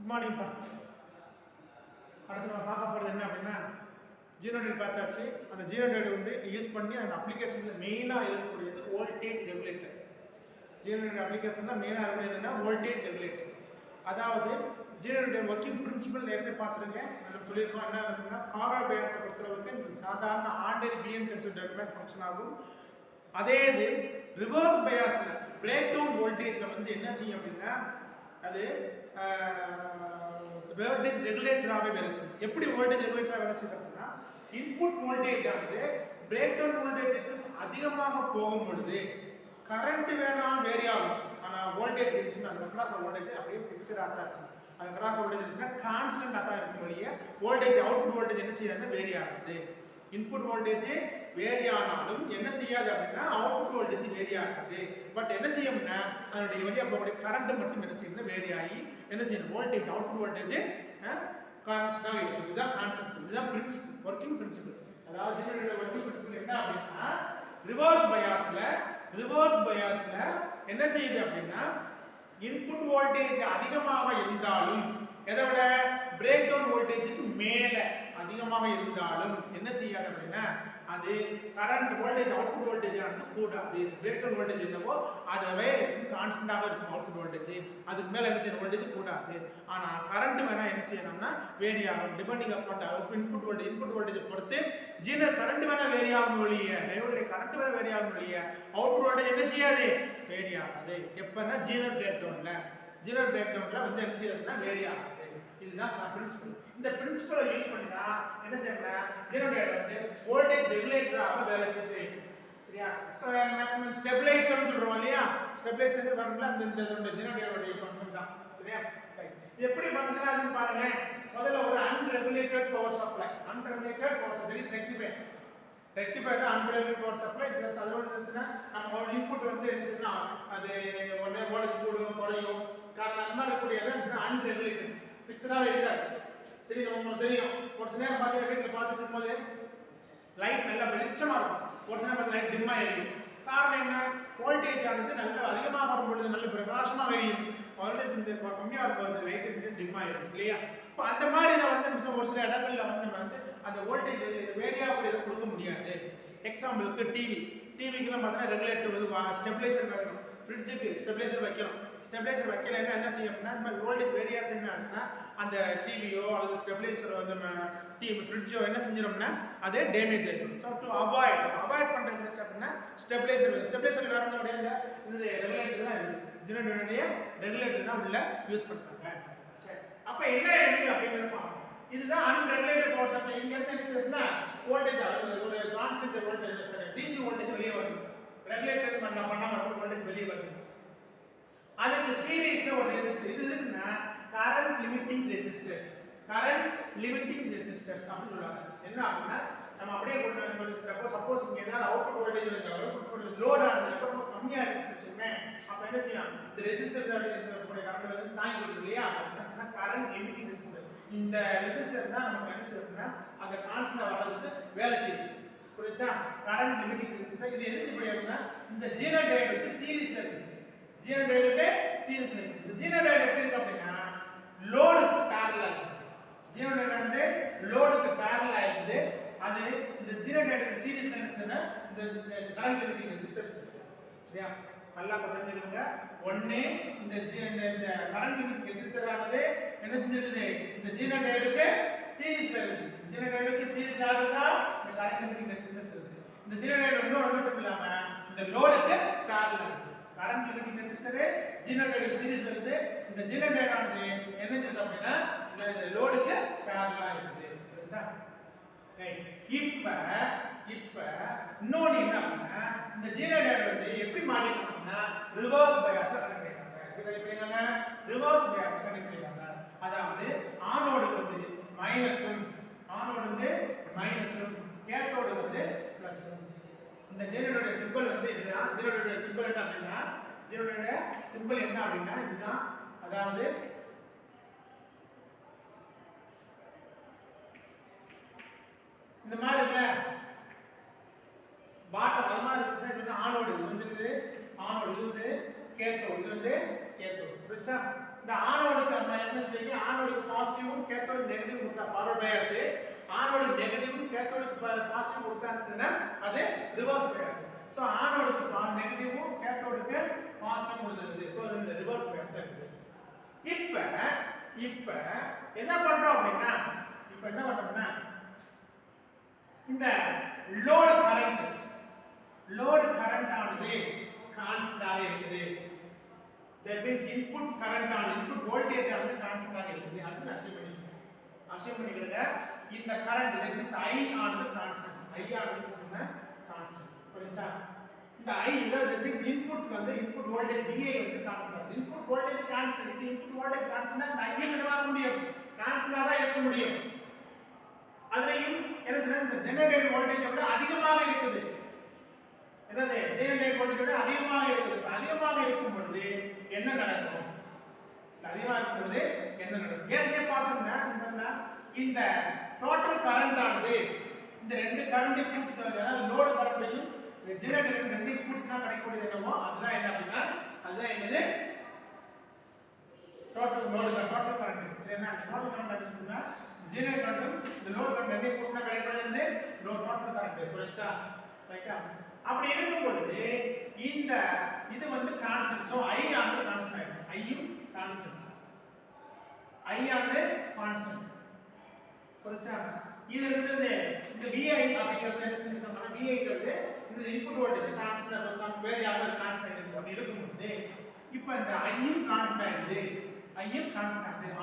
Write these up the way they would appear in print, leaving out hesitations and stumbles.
Good மார்னிங்ப்பா. அடுத்து நம்ம பார்க்க போகிறது என்ன அப்படின்னா ஜீனோடைட் பார்த்தாச்சு. அந்த ஜீனோடைட் வந்து யூஸ் பண்ணி அந்த அப்ளிகேஷனில் மெயினாக இருக்கக்கூடியது வோல்டேஜ் ரெகுலேட்டர். ஜீனோடைட் அப்ளிகேஷன் தான் மெயினாக இருக்கக்கூடியது என்ன வோல்டேஜ் ரெகுலேட்டர். அதாவது ஜீனோடைட் ஒர்க்கிங் பிரின்சிபல் ஏற்கனவே பார்த்துருக்கேன். நம்ம சொல்லியிருக்கோம் என்ன அப்படின்னா ஃபார்வர்ட் பயாஸை பொறுத்தளவுக்கு சாதாரண ஆர்டினரி பிஎன் சென்சிவ் டெவலப்மெண்ட் ஃபங்க்ஷன் ஆகும். அதே இது ரிவர்ஸ் பயாஸில் பிரேக் டவுன் வோல்டேஜில் வந்து என்ன செய்யும் அப்படின்னா அது வோல்டேஜ் ரெகுலேட்டராகவே வேலை செய்யும். எப்படி வோல்டேஜ் ரெகுலேட்டராக வேலை செய்யும் அப்படின்னா இன்புட் வோல்டேஜ் ஆனது பிரேக் டவுன் வோல்டேஜுக்கு அதிகமாக போகும் பொழுது கரண்ட் வேணாம் வேரி ஆகும். ஆனால் வோல்டேஜ் இருந்துச்சுன்னா அந்த கிராஸ் வோல்டேஜ் அப்படியே ஃபிக்ஸ்டாக தான் இருக்கும். அந்த கிராஸ் வோல்டேஜ் இருந்துச்சுன்னா கான்ஸ்டன்டாக தான் இருக்கும். வழியே வோல்டேஜ் அவுட்புட் வோல்டேஜ் என்ன செய்யாது வேரி ஆகுது. இன்புட் வோல்டேஜ் வேரி ஆனாலும் என்ன செய்யாது அப்படின்னா அவுட்புட் வோல்டேஜ் வேரி ஆகாது. பட் என்ன செய்யும்னா அதனுடைய வழியாக போகக்கூடிய கரண்ட் மட்டும் என்ன செய்யணும் வேரி ஆகி என்ன செய்யணும் வோல்டேஜ் அவுட்புட் வோல்டேஜ் கான்ஸ்டன்டாக இருக்கும். இதுதான் கான்செப்ட், இதுதான் பிரின்சிபல், ஒர்க்கிங் பிரின்சிபல். அதாவது ஜெனரேட்டரோட ஒர்க்கிங் பிரின்சிபல் என்ன அப்படின்னா ரிவர்ஸ் பயாஸ்ல என்ன செய்யுது அப்படின்னா இன்புட் வோல்டேஜ் அதிகமாக இருந்தாலும் எதை விட பிரேக் டவுன் வோல்டேஜுக்கு மேல அதிகமாக இருந்தாலும் என்ன செய்யாது அப்படின்னா அது கரண்ட் வோல்டேஜ் அவுட்புட் வோல்டேஜ் ஆனது கூடாது. பிரேக் டவுன் வோல்டேஜ் என்னவோ அதுவே கான்ஸ்டன்டாக இருக்கும் அவுட்புட் வோல்டேஜ். அதுக்கு மேல என்ன செய்யணும் வோல்டேஜ் கூடாது. ஆனா கரண்ட் வேணா என்ன செய்யணும்னா வேரி ஆகும் டிபெண்டிங் அப்பான் இன்புட் வோல்டேஜ் பொறுத்து ஜீனர் கரண்ட் வேணா வேரி ஆகும் ஒழிய டையோடைய கரண்ட் வேணா வேரி ஆகும் ஒழிய அவுட்புட் வோல்டேஜ் என்ன செய்யாது வேரி ஆகாது. எப்பன்னா ஜீனர் பிரேக் டவுன்ல வந்து என்ன செய்யறதுன்னா வேரி ஆகாது. இதுதான் பிரின்சிபல். இந்த பிரின்சிபலை யூஸ் பண்ணி தான் என்ன செய்யணும் ஜெனரேட்டர் வந்து வோல்டேஜ் ரெகுலேட்டராக வேலை செய்யுது. சரியா? மேக்ஸிமம் ஸ்டெபிலைசர் சொல்றோம் இல்லையா? ஸ்டெபிலைசர் வரணும்ல அந்த ஜெனரேட்டரோட ஃபங்க்ஷன் தான். சரியா? எப்படி ஃபங்க்ஷன் ஆகுதுன்னு பாருங்க. முதல்ல ஒரு unregulated power supply is rectified unregulated power supply plus அதோட இருந்துச்சுன்னா நம்ம இன்புட் வந்து என்ன செய்யணும்னா அது உடனே வோல்டேஜ் கூடும் குறையும். காரணம் அந்த மாதிரி இருக்கக்கூடியது அன்ரெகுலேட்டட் ஃபிக்ஸ்டாகவே இருக்காது. தெரியும், உங்களுக்கு தெரியும். ஒரு சில நேரம் பார்த்தீங்கன்னா வீட்டில் பார்த்துட்டு இருக்கும்போது லைட் நல்லா வெளிச்சமாக இருக்கும், ஒரு சில நேரம் பார்த்து லைட் டிம்மாக எரியும். காரணம் என்ன? வோல்டேஜ் ஆனது நல்லா அதிகமாக வரும்பொழுது நல்ல பிரகாசமாக எரியும். வோல்டேஜ் இந்த கம்மியாக இருக்கும்போது லைட் டிம்மாக இருக்கும் இல்லையா? இப்போ அந்த மாதிரி இதை வந்து ஒரு சில இடங்களில் வந்து நம்ம வந்து அந்த வோல்டேஜ் வேரியாக கூட இதை கொடுக்க முடியாது. எக்ஸாம்பிளுக்கு டிவிக்கெல்லாம் பார்த்தீங்கன்னா ரெகுலேட்டர் வந்து ஸ்டெபிலைசர் வைக்கணும், ஃப்ரிட்ஜுக்கு ஸ்டெபிலைசர் வைக்கணும். ஸ்டெபிலைசர் வைக்கலைன்னா என்ன செய்யணும்னா இந்த மாதிரி வோல்டேஜ் வேரியாச்சுன்னா அந்த டிவியோ அல்லது ஸ்டெபிலைசரோ அந்த ஃப்ரிட்ஜோ என்ன செஞ்சிடும்னா அதே டேமேஜ் ஆகிடும். ஸோ டு அவாய்ட் பண்ணுறது என்ன அப்படின்னா ஸ்டெபிலைசர் வேறு இந்த ரெகுலேட்டர் தான் இருக்குது. ஜெனரேட்டருடைய ரெகுலேட்டர் தான் உள்ள யூஸ் பண்ணுறாங்க. சரி, அப்போ என்ன இருக்குது அப்படிங்கிறது பார்க்கணும். இதுதான் அன்ரெகுலேட்டட் பவர் சப்ளை. இங்கேருந்து என்ன செய்யணும்னா வோல்டேஜ் ஒரு கான்ஸ்டன்ட் வோல்டேஜ் டிசி வோல்டேஜ் வெளியே வரும். ரெகுலேட்டர் பண்ணாமல் வோல்டேஜ் வெளியே வருது. அதுக்கு சீரிஸ்ல ஒரு ரெசிஸ்டர் இது இருக்குன்னா கரண்ட் லிமிட்டிங் ரெசிஸ்டர்ஸ் அப்படின்னு சொல்றாங்க. என்ன அப்படின்னா நம்ம அப்படியே கொண்டு சப்போஸ் இங்க ஏதாவது அவுட்புட் வோல்டேஜ் இருந்தாலும் லோட் ஆனது ரொம்ப கம்மியா இருந்துச்சுன்னு அப்ப என்ன செய்யலாம் இந்த ரெசிஸ்டர் இருக்கக்கூடிய கரண்ட் வந்து தாங்கி கொடுக்கும் இல்லையா? அப்படின்னா கரண்ட் லிமிட்டிங் ரெசிஸ்டர். இந்த ரெசிஸ்டர் தான் நமக்கு என்ன செய்யணும்னா அந்த கான்ஸ்டன்ட் வர்றதுக்கு வேலை செய்யுது. புரியுதா? கரண்ட் லிமிட்டிங் ரெசிஸ்டர் இது எதுக்கு படிக்கணும்னா இந்த ஜீனோடைடுக்கு சீரிஸ்ல இருக்கு. ஜீனோடைடுக்கு சீரிஸ்ல இருக்கு. இந்த ஜீனோடைடு எப்படி இருக்கு அப்படின்னா லோடுக்கு பேரலல். ஜீனோடைடு வந்து லோடுக்கு பேரலல் ஆயிடுது. அது இந்த ஜீனோடைடுக்கு சீரிஸ்ல என்ன இந்த கரண்ட் லிமிட்டிங் ரெசிஸ்டர்ஸ் இருக்கு. சரியா? நல்லா புரிஞ்சுக்கோங்க. ஒண்ணு இந்த கரண்ட் லிமிட்டிங் ரெசிஸ்டர் ஆனது என்ன செஞ்சிருக்குது இந்த ஜீனோடைடுக்கு சீரிஸ்ல இருக்கு. ஜீனோடைடுக்கு சீரிஸ்ல ஆகுதா இந்த கரண்ட் லிமிட்டிங் ரெசிஸ்டர்ஸ் இருக்கு. இந்த ஜீனோடைடு இன்னொரு மட்டும் இல்லாம இந்த லோடுக்கு பேரலல் இருக்கு. கரண்ட் லிமிட்டிங் ரெசிஸ்டர் ஜீனோடைடு சீரிஸ்ல இருக்கு. இந்த ஜீனோடைடு ஆனது என்ன செஞ்சது அப்படின்னா இந்த லோடுக்கு பேரலலா இருக்குது. புரியுதா? ரைட். இப்ப இன்னொரு என்ன அப்படின்னா இந்த ஜீனோடைடு வந்து எப்படி மாத்திக்கணும்னா ரிவர்ஸ் பயாஸ்ல கனெக்ட் பண்ணிருக்காங்க. எப்படிங்க ரிவர்ஸ் பயாஸ்ல கனெக்ட் பண்ணிருக்காங்க. அதாவது ஆனோடு வந்து மைனஸும் கேத்தோடு வந்து பிளஸும். இந்த ஜீனோடைடு சிம்பல் வந்து இதுதான். ஜீனோடைடு சிம்பல் என்ன அப்படின்னா இதுதான். அதாவது இந்த மாதிரி இல்ல பாட்டம் அது மாதிரி இருந்துச்சுன்னா ஆனோடு இது வந்து கேத்தோடு. இது வந்து கேத்தோடு. புரியுதா? இந்த ஆனோடுக்கு நம்ம என்ன சொல்றீங்க? ஆனோடுக்கு பாசிட்டிவும் கேத்தோடு நெகட்டிவ் கொடுத்தா ஃபார்வர்ட் பயாஸ், ஆனோடுக்கு நெகட்டிவும் கேத்தோடுக்கு பாசிட்டிவ் கொடுத்தாச்சுன்னா அது ரிவர்ஸ் பயாஸ். சோ ஆனோடுக்கு நெகட்டிவும் கேத்தோடுக்கு பாசிட்டிவ் கொடுத்துருது. சோ இது ரிவர்ஸ் பயாஸ் இருக்குது. இப்ப என்ன பண்றோம் அப்படின்னா இந்த லோட் கரண்ட் ஆனது கான்ஸ்டன்டாக இருக்குது. that means input current ஆனது input voltage ஆனது கான்ஸ்டன்டாக இருக்குது. அது அசைன் பண்ணிடுங்க. இந்த கரண்ட் that means I ஆனது கான்ஸ்டன்ட். I ஆனது கான்ஸ்டன்ட். புரியுதா? இந்த I that means input வந்து input voltage VI வந்து கான்ஸ்டன்ட். input voltage constant. இது input voltage கான்ஸ்டன்ட் அந்த I என்னவா முடியும்? கான்ஸ்டன்டா தான் இருக்க முடியும். அதுலயும் என்ன சொல்றது? இந்த ஜெனரேட்டட் வோல்டேஜ் விட அதிகமாக இருக்குது. என்னது? ஜெனரேட்டட் வோல்டேஜ் விட அதிகமாக இருக்குது. அதிகமாக இருக்கும் பொழுது என்ன நடக்கும்? அதிகமாக இருக்கும் பொழுது என்ன நடக்கும்? ஏற்கனவே பார்த்தோம்னா இந்த டோட்டல் கரண்ட் ஆனது இந்த ரெண்டு கரண்ட் கூட்டினா லோட் கரண்ட்டையும் ஜெனரேட்டர் ரெண்டையும் கூட்டினா கிடைக்கக்கூடியது என்னவோ அதுதான் என்ன அப்படின்னா அதுதான் என்னது? Total current. சரினா அந்த டோட்டல் கரண்ட் அப்படினா ஜெனரேட்டர் கரண்ட் இந்த லோட் கரண்ட் ரெண்டையும் கூட்டினா கிடைக்கக்கூடியது டோட்டல் கரண்ட். புரியுதா? ரைட்டா? அப்படி இருக்கும் பொழுது இந்த இது வந்து கான்ஸ்டன்ட். சோ I ஆனது கான்ஸ்டன்ட். ஐயும் கான்ஸ்டன்ட். I ஆனது கான்ஸ்டன்ட். புரியுதா? இது வந்து இந்த VI அப்படிங்கிறது என்ன சொல்றோம்னா VIங்கிறது இந்த இன்புட் வோல்டேஜ் கான்ஸ்டன்ட் நம்ம வேற யாரும் கான்ஸ்டன்ட் இருக்கு. அப்படி இருக்கும் பொழுது இப்போ இந்த ஐயும் கான்ஸ்டன்ட் ஆகுது.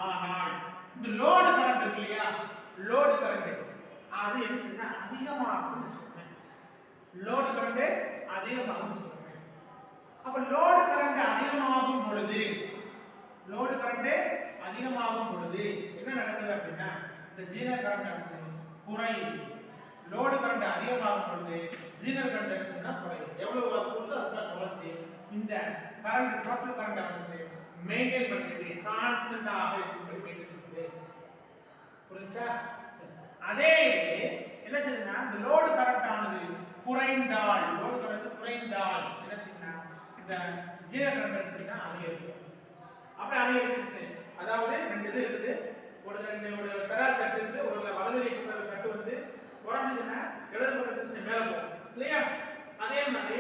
ஆனால் இந்த லோட் கரண்ட் இருக்கு இல்லையா? லோட் கரண்ட் அது என்ன செய்யுதுன்னா அதிகமாகும்னு சொல்றேன். லோட் கரண்ட் அதிகமாகும்னு சொல்றேன். அப்ப லோட் கரண்ட் அதிகமாகும் பொழுது என்ன நடக்குது அப்படின்னா இந்த ஜீனர் கரண்ட் ஆனது குறையுது. லோட் கரண்ட் அதிகமாகும் பொழுது ஜீனர் கரண்ட் என்ன குறையுது. எவ்வளவு கூடுதோ அதுதான் குறைச்சி இந்த கரண்ட் டோட்டல் கரண்ட் ஆனது மெயின்டைன் பண்ணிட்டு கான்ஸ்டன்டாக இருக்கும்படி மெயின்டைன் பண்ணுது. புரியுதா? அதே என்ன செய்யுதுன்னா இந்த லோட் கரண்ட் ஆனது குறைந்தால் என்ன செய்யுதுன்னா இந்த ஜீனர் கரண்ட் செய்யுதுன்னா அதிகரிக்கும். அப்படி அதிகரிச்சு அதாவது ரெண்டு இது இருக்குது. ஒரு தராசு தட்டு இருக்கு. ஒரு வலது தட்டு வந்து குறைஞ்சதுன்னா இடது பக்கத்துக்கு மேல போகும் இல்லையா? அதே மாதிரி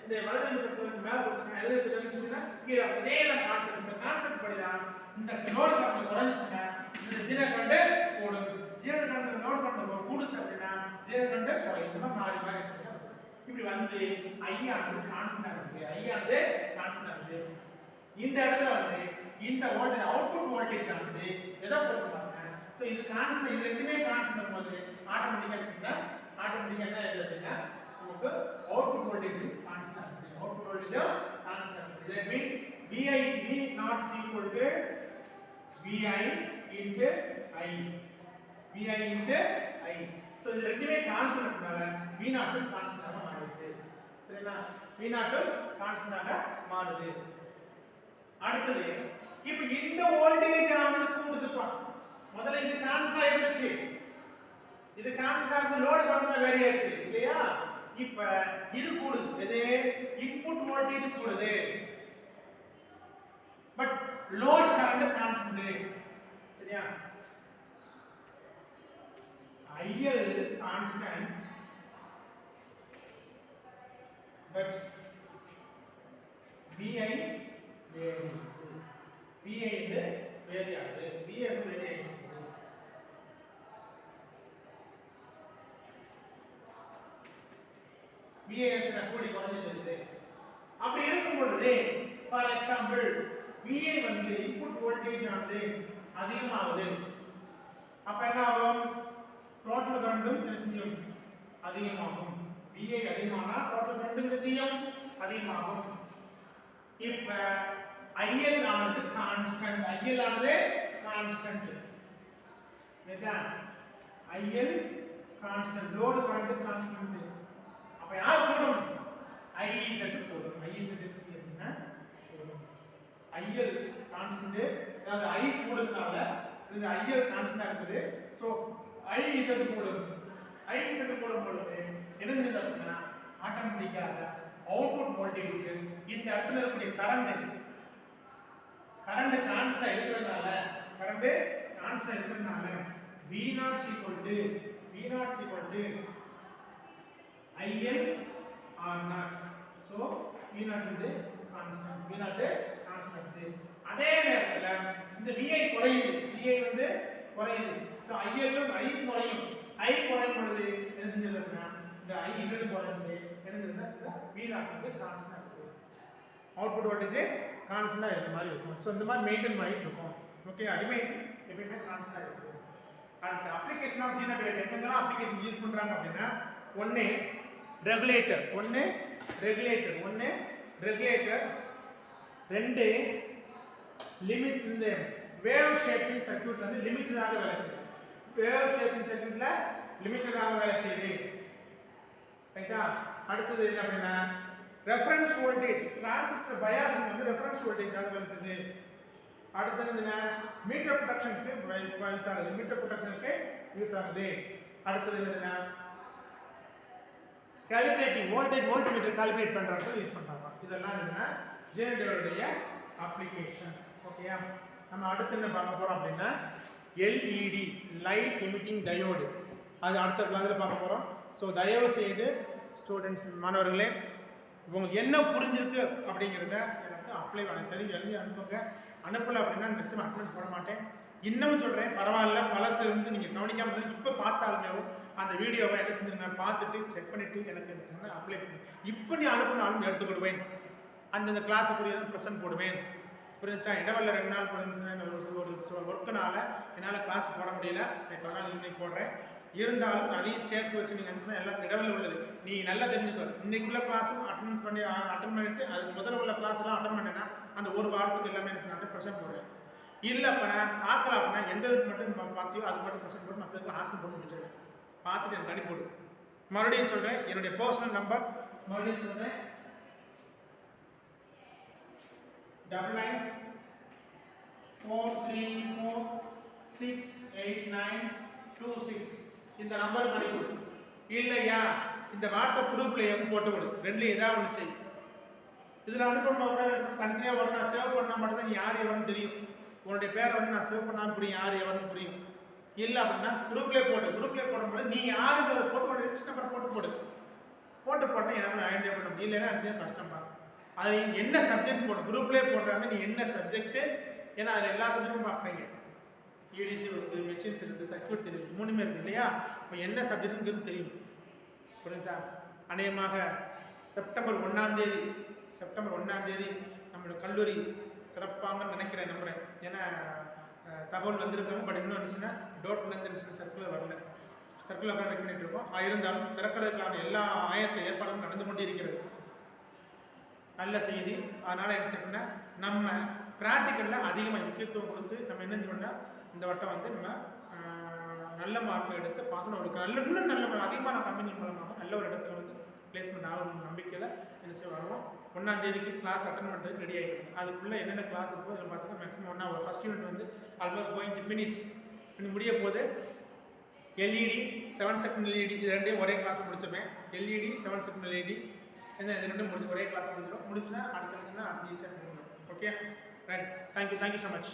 இந்த வலது தட்டு மேல போச்சுன்னா இடது தட்டுச்சுன்னா கீழே இதே தான் கான்செப்ட். இந்த கான்செப்ட் படிதான் இந்த லோடு கரண்ட் குறைஞ்சிச்சுன்னா இந்த ஜீனர் கரண்ட் கூடும். ஜீனர் கரண்ட் லோடு கரண்ட் கூடுச்சு அப்படின்னா ஜீனர் கரண்ட் குறையும். இந்த மாதிரி மாறி இப்படி வந்து I ஆனது கான்ஸ்டன்டா இருக்கு. இந்த இடத்துல வந்து இந்த வோல்டேஜ் அவுட்புட் வோல்டேஜ் ஆனது எதை பொறுத்துவாங்க? சோ இது கான்ஸ்டன்ட். இது ரெண்டுமே கான்ஸ்டன்ட் பண்ணும்போது ஆட்டோமேட்டிக்கா என்ன அப்படின்னா நமக்கு அவுட்புட் வோல்டேஜ் கான்ஸ்டன்ட் ஆகுது. அவுட்புட் வோல்டேஜ் கான்ஸ்டன்ட் ஆகுது. That means VI is V not equal to VI into I. VI into I. So இது ரெண்டுமே கான்ஸ்டன்ட்னால V not கான்ஸ்டன்ட்டாக மாறுது. சரினா? V not கான்ஸ்டன்ட்டாக மாறுது. அடுத்து இப்போ இந்த வோல்டேஜ் ஆனது கூடுதுப்பா. முதல்ல இது கான்ஸ்டன்டா இருந்துச்சு. இது கான்ஸ்டன்டா இருந்த லோட் கரண்ட் தான் வேரி ஆச்சு இல்லையா? இப்போ இது கூடுது. எது? இன்புட் வோல்டேஜ் கூடுது. But load current constant. சரியா? IL constant but VI vary ஆகுது. VAS கூடி குறைஞ்சிட்டு இருக்கு. அப்படி இருக்கும் பொழுது ஃபார் எக்ஸாம்பிள் VA வந்து இன்புட் வோல்டேஜ் ஆனது அதிகமாகுது. அப்ப என்ன ஆகும்? டோட்டல் கரண்டும் என்ன செய்யும்? அதிகமாகும். VA அதிகமானா டோட்டல் கரண்ட் என்ன செய்யும்? அதிகமாகும். இப்ப IL ஆனது கான்ஸ்டன்ட். சரியா? IL constant. Load current constant. அப்ப யார் கூடும்? IZ கூடும். IZ என்ன கூடும்? IL constant. அதாவது I கூடுறதுனால இந்த IL கான்ஸ்டன்ட்டா இருக்குது. சோ IZ கூடும். IZ கூடும் பொழுது என்ன நடக்கும்னா ஆட்டோமேட்டிக்கா அவுட்புட் வோல்டேஜ் இந்த இடத்துல இருக்கக்கூடிய கரண்ட் கான்ஸ்டன்ட் இருக்கிறதுனால V0 IL R0. So V0 வந்து கான்ஸ்டன்ட் அதே நேரத்துல இந்த VI குறையுது சோ IL ம் I குறையும் பொழுது என்ன செஞ்சிருக்குன்னா இந்த IZ குறைஞ்சு என்ன செஞ்சிருந்தா இந்த V0 வந்து கான்ஸ்டன்ட் இருக்கும் அவுட்புட் வோல்டேஜ் கான்ஸ்டன்டா இருக்க மாதிரி இருக்கும் சோ இந்த மாதிரி மெயின்டைன் பண்ணிட்டு இருக்கோம் ஓகே அதுமே எப்பவுமே கான்ஸ்டன்டா இருக்கும் அடுத்து அப்ளிகேஷன் ஆஃப் ஜீனோ டயட் எங்கெல்லாம் அப்ளிகேஷன் யூஸ் பண்றாங்க அப்படின்னா ஒன்னு ரெகுலேட்டர் ரெண்டு லிமிட் இந்த வேவ் ஷேப்பிங் சர்க்யூட்ல வந்து லிமிட்டடாக வேலை செய்யுது ரைட்டா அடுத்தது என்ன அப்படின்னா ரெஃபரன்ஸ் வோல்டேஜ் டிரான்சிஸ்டர் பயாசிங் வந்து ரெஃபரன்ஸ் வோல்டேஜ் ஆக வேலை செய்யுது அடுத்தது என்ன மீட்டர் ப்ரொடக்ஷனுக்கு யூஸ் ஆகுது அடுத்தது என்ன காலிபரேட்டிங் வோல்ட்மீட்டர் காலிபரேட் பண்றதுக்கு யூஸ் பண்றாங்க இதெல்லாம் என்ன ஜெனரேட்டருடைய அப்ளிகேஷன் ஓகேயா நம்ம அடுத்து என்ன பார்க்க போறோம் அப்படின்னா LED லைட் எமிட்டிங் டயோடு அது அடுத்த கிளாஸ்ல பார்க்க போறோம் சோ தயவு செய்து ஸ்டூடண்ட்ஸ் மாணவர்களே உங்களுக்கு என்ன புரிஞ்சிருக்கு அப்படிங்கறத எனக்கு அப்ளை பண்ண தெரிஞ்சு எழுதி அனுப்பல அப்படின்னா மேக்ஸிமம் அட்டெண்டன்ஸ் போட மாட்டேன் இன்னமும் சொல்றேன் பரவாயில்ல பழசு வந்து நீங்க கவனிக்காம இப்ப பார்த்தாலுமே அந்த வீடியோவை என்ன செஞ்சிருங்க பார்த்துட்டு செக் பண்ணிட்டு எனக்கு அப்ளை பண்ணி இப்போ நீ அனுப்பினாலும் எடுத்துக்கிடுவேன் அந்த கிளாஸுக்குரிய ப்ரெசன்ட் போடுவேன் புரிஞ்சா இடவெல்ல 2 நாள் ஒரு ஒர்க்குனால என்னால் கிளாஸ் போட முடியல இப்போ இன்னைக்கு போடுறேன் இருந்தாலும் அதையும் சேர்த்து வச்சு நீங்கள் நினச்சினா எல்லாம் இடவெல்ல உள்ளது நீ நல்லா தெரிஞ்சுக்கோ இன்னைக்குள்ள கிளாஸும் அட்டெண்ட் பண்ணிட்டு அதுக்கு முதல்ல உள்ள கிளாஸ் எல்லாம் அட்டன் பண்ணேன்னா அந்த ஒரு வாரத்துக்கு எல்லாமே என்ன ப்ரெசென்ட் போடுவேன் இல்லை அப்படின்னா ஆக்கலாம் அப்படின்னா எந்த இதுக்கு மட்டும் பார்த்தியோ அது மட்டும் ப்ரெசென்ட் போட்டு மற்றதுக்கு ஆன்சர் போட்டு முடிச்சிடுவேன் பார்த்துட்டு எனக்கு அனுப்பி போடு மறுபடியும் சொல்கிறேன் என்னுடைய பர்சனல் நம்பர் மறுபடியும் சொல்கிறேன் 9943468926 இந்த நம்பருக்கு அனுப்பி விடு இல்லையா இந்த வாட்ஸ்அப் குரூப்ல போட்டு விடு ரெண்டுல ஏதாவது ஒன்று செய் இதில் அனுப்பணும் கூட தனித்தனியாக வரும் நான் சேவ் பண்ணால் மட்டும்தான் யார் எவன்னு தெரியும் உன்னுடைய பேரை வந்து நான் சேவ் பண்ணாமல் புரியும் யார் எவன்னு புரியும் இல்லை அப்படின்னா குரூப்லேயே போடும்போது நீ யாருக்கு போட்டு ரெஜிஸ்டர் நம்பர் போட்டு போட்டால் எனக்கு ஐடென்டிஃபை பண்ண முடியும் இல்லைன்னா அது கஷ்டமா அது என்ன சப்ஜெக்ட் போடும் குரூப்லேயே போடுறாங்க நீ என்ன சப்ஜெக்ட் ஏன்னா அதில் எல்லா சப்ஜெக்டும் பார்க்குறீங்க EDC இருக்குது மெஷின்ஸ் இருக்குது சர்க்யூட் தெரியும் 3மே இருக்குது இல்லையா இப்போ என்ன சப்ஜெக்ட்டுங்கிறது தெரியும் புரிஞ்சா அநேகமாக செப்டம்பர் 1ஆம் தேதி நம்மளோட கல்லூரி திறப்பாங்கன்னு நினைக்கிறேன் நம்புறேன் ஏன்னா தகவல் வந்திருக்காங்க பட் இன்னும் இருந்துச்சுன்னா டோட்லேருந்து சர்க்குலர் வரல சர்க்குலர் ரெடி பண்ணிட்டு இருக்கோம் இருந்தாலும் திறக்கிறதுக்கான எல்லா ஆயத்த ஏற்பாடுகளும் நடந்து கொண்டே இருக்கிறது நல்ல செய்தி அதனால் என்ன செய்யணும்னா நம்ம ப்ராக்டிக்கலில் அதிகமாக முக்கியத்துவம் கொடுத்து நம்ம என்ன பண்ணால் இந்த வட்டம் வந்து நம்ம நல்ல மார்க் எடுத்து பார்க்கணும் ஒரு இன்னும் நல்ல அதிகமான கம்பெனி மூலமாக நல்ல ஒரு இடத்துல வந்து பிளேஸ்மெண்ட் ஆகணும் நம்பிக்கையில் என்ன செய்ய வருவோம் 1ஆம் தேதிக்கு கிளாஸ் அட்டன் பண்ணுறதுக்கு ரெடி ஆகிடும் அதுக்குள்ளே என்னென்ன கிளாஸ் இருக்கோ அதில் பார்த்தீங்கன்னா மேக்ஸிமம் ஃபர்ஸ்ட் யூனிட் வந்து ஆல்மோஸ்ட் கோயிங் டு ஃபினிஷ் முடிய போது LED 7 செகண்ட் LED இது ரெண்டையும் ஒரே கிளாஸ் முடிச்சிருப்பேன் LED 7 செகண்ட் LED இது ரெண்டும் முடிச்சு ஒரே கிளாஸ் முடிச்சிடும் முடிச்சுன்னா அடுத்த ஈஸியாக முடிஞ்சிடும் okay right thank you so much